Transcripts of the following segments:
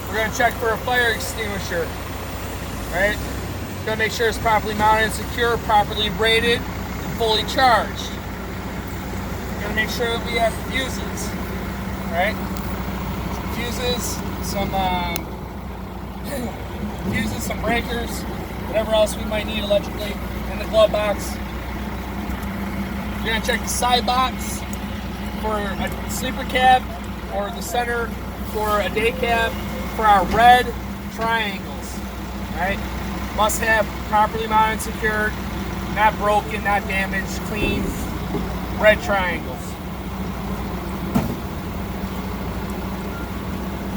we're going to check for a fire extinguisher, right? Going to make sure it's properly mounted and secure, properly rated, and fully charged. Going to make sure that we have fuses, right? Fuses, some breakers, whatever else we might need electrically in the glove box. We're going to check the side box for a sleeper cab or the center for a day cab for our red triangles, right? Must have properly mounted and secured, not broken, not damaged, clean, red triangles.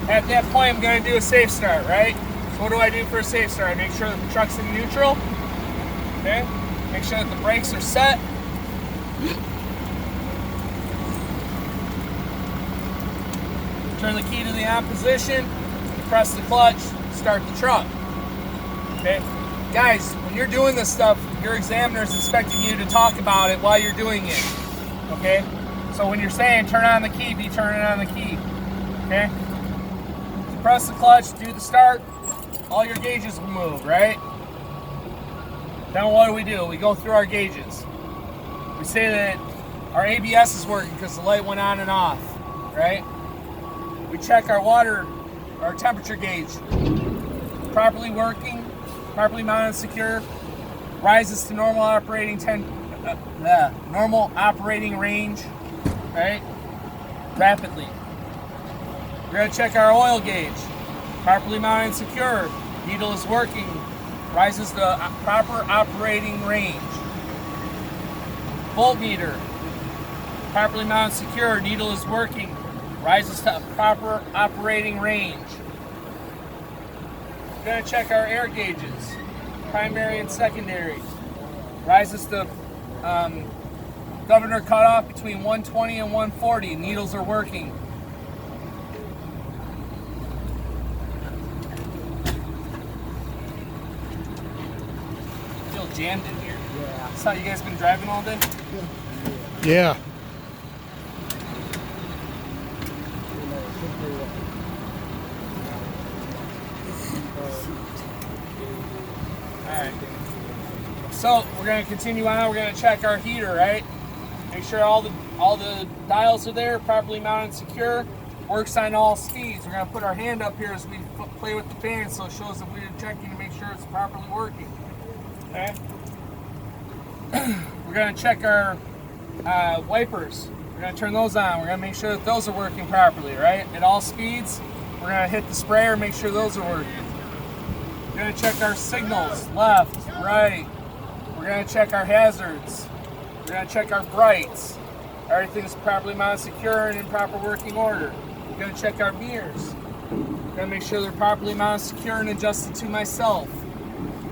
At that point, I'm going to do a safe start, right? So what do I do for a safe start? I make sure that the truck's in neutral, okay? Make sure that the brakes are set. Turn the key to the on position, press the clutch, start the truck, okay? Guys, when you're doing this stuff, your examiner is expecting you to talk about it while you're doing it, okay? So when you're saying turn on the key, be turning on the key, okay? Press the clutch, do the start, all your gauges will move, right? Then what do? We go through our gauges. We say that our ABS is working because the light went on and off, right? We check our temperature gauge. Properly working, properly mounted and secure, rises to normal operating range, right? Rapidly. We're going to check our oil gauge. Properly mounted and secure. Needle is working. Rises to proper operating range. Voltmeter. Properly mounted and secure. Needle is working. Rises to proper operating range. We're going to check our air gauges. Primary and secondary. Rises to governor cutoff between 120 and 140. Needles are working. Jammed in here. Yeah. That's how you guys been driving all day? Yeah. Alright. So we're gonna continue on, we're gonna check our heater, right? Make sure all the dials are there, properly mounted and secure, works on all speeds. We're gonna put our hand up here as we play with the fan so it shows that we're checking to make sure it's properly working. Okay. We're going to check our wipers. We're going to turn those on. We're going to make sure that those are working properly, right? At all speeds, we're going to hit the sprayer, make sure those are working. We're going to check our signals, left, right. We're going to check our hazards. We're going to check our brights. Everything's properly mounted, secure, and in proper working order. We're going to check our mirrors. We're going to make sure they're properly mounted, secure, and adjusted to myself.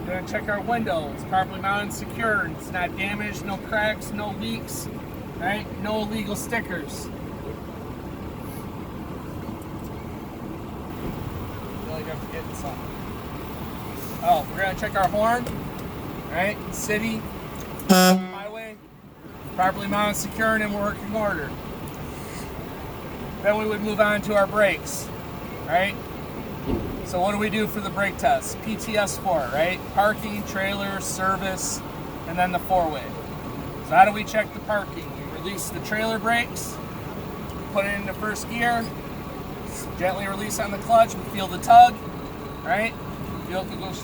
We're going to check our windows, properly mounted and secured. It's not damaged, no cracks, no leaks, right? No illegal stickers. I feel like I'm forgetting something. Oh, we're going to check our horn, right? City, highway, properly mounted, secured, and in working order. Then we would move on to our brakes, right? So what do we do for the brake test? PTS4, right? Parking, trailer, service, and then the four-way. So how do we check the parking? We release the trailer brakes, put it into first gear, gently release on the clutch, we feel the tug, right? Vehicle goes.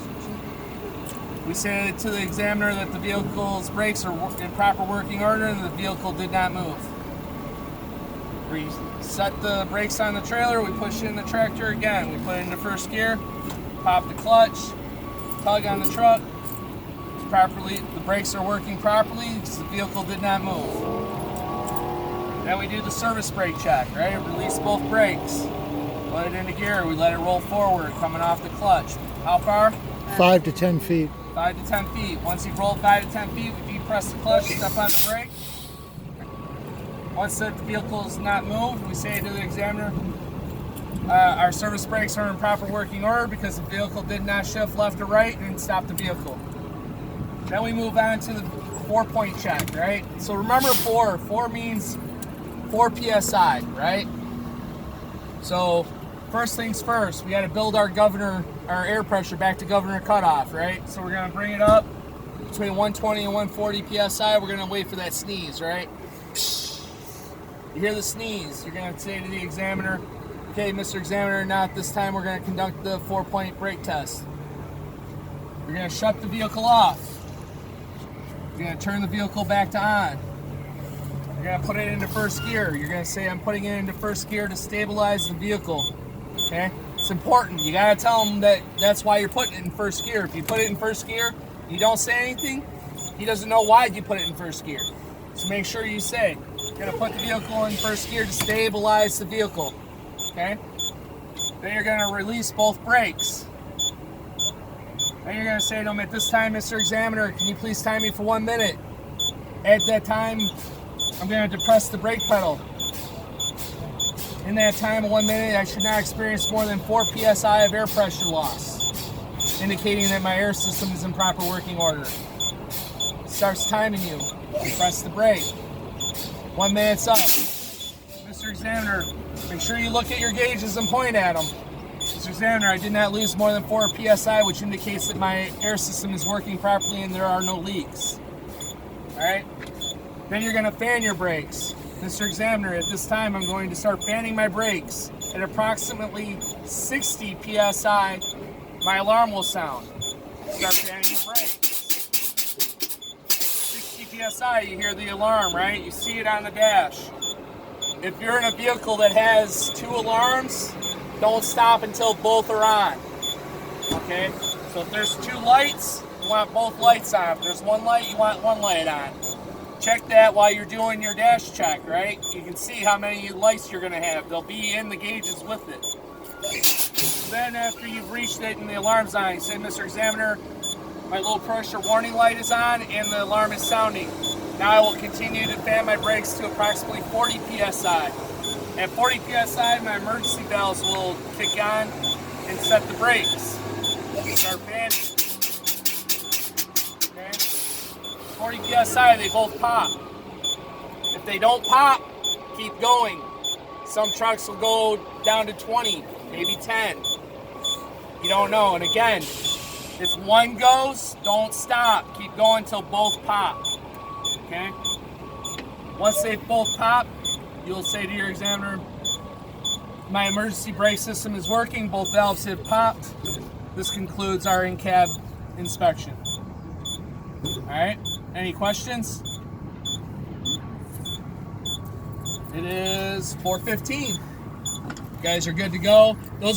We say to the examiner that the vehicle's brakes are in proper working order and the vehicle did not move. We set the brakes on the trailer, we push it in the tractor again. We put it into first gear, pop the clutch, tug on the truck. The brakes are working properly because the vehicle did not move. Then we do the service brake check, right? Release both brakes. Put it into gear, we let it roll forward, coming off the clutch. How far? 5 to 10 feet. 5 to 10 feet. Once you've rolled 5 to 10 feet, we depress the clutch, step on the brake. Once the vehicle is not moved, we say to the examiner, our service brakes are in proper working order because the vehicle did not shift left or right and stop the vehicle. Then we move on to the 4-point check, right? So remember 4 means 4 PSI, right? So first things first, we got to build our air pressure back to governor cutoff, right? So we're going to bring it up between 120 and 140 psi. We're going to wait for that sneeze, right? You hear the sneeze, you're going to say to the examiner, okay, Mr. Examiner, now at this time we're going to conduct the 4-point brake test. You're going to shut the vehicle off. You're going to turn the vehicle back to on. You're going to put it into first gear. You're going to say, I'm putting it into first gear to stabilize the vehicle. Okay? It's important. You got to tell him that that's why you're putting it in first gear. If you put it in first gear, you don't say anything, he doesn't know why you put it in first gear. So make sure you say, you're going to put the vehicle in first gear to stabilize the vehicle. Okay? Then you're going to release both brakes. Then you're going to say to him, at this time, Mr. Examiner, can you please time me for 1 minute? At that time, I'm going to depress the brake pedal. In that time of 1 minute, I should not experience more than 4 psi of air pressure loss, indicating that my air system is in proper working order. Starts timing you. Press the brake. 1 minute's up. Mr. Examiner, make sure you look at your gauges and point at them. Mr. Examiner, I did not lose more than 4 psi, which indicates that my air system is working properly and there are no leaks. Alright? Then you're going to fan your brakes. Mr. Examiner, at this time I'm going to start fanning my brakes. At approximately 60 psi, my alarm will sound. Start fanning your brakes. 60 psi, you hear the alarm, right? You see it on the dash. If you're in a vehicle that has 2 alarms, don't stop until both are on. Okay? So if there's 2 lights, you want both lights on. If there's 1 light, you want 1 light on. Check that while you're doing your dash check, right? You can see how many lights you're going to have. They'll be in the gauges with it. So then after you've reached it and the alarm's on, you say, Mr. Examiner, my low pressure warning light is on and the alarm is sounding. Now I will continue to fan my brakes to approximately 40 psi. At 40 psi, my emergency valves will kick on and set the brakes. Start fanning. Okay? 40 psi, they both pop. If they don't pop, keep going. Some trucks will go down to 20, maybe 10. You don't know. And again, if one goes, don't stop. Keep going till both pop. Okay? Once they both pop, you'll say to your examiner, my emergency brake system is working, both valves have popped. This concludes our in-cab inspection. Alright, any questions? It is 4:15. You guys are good to go. Those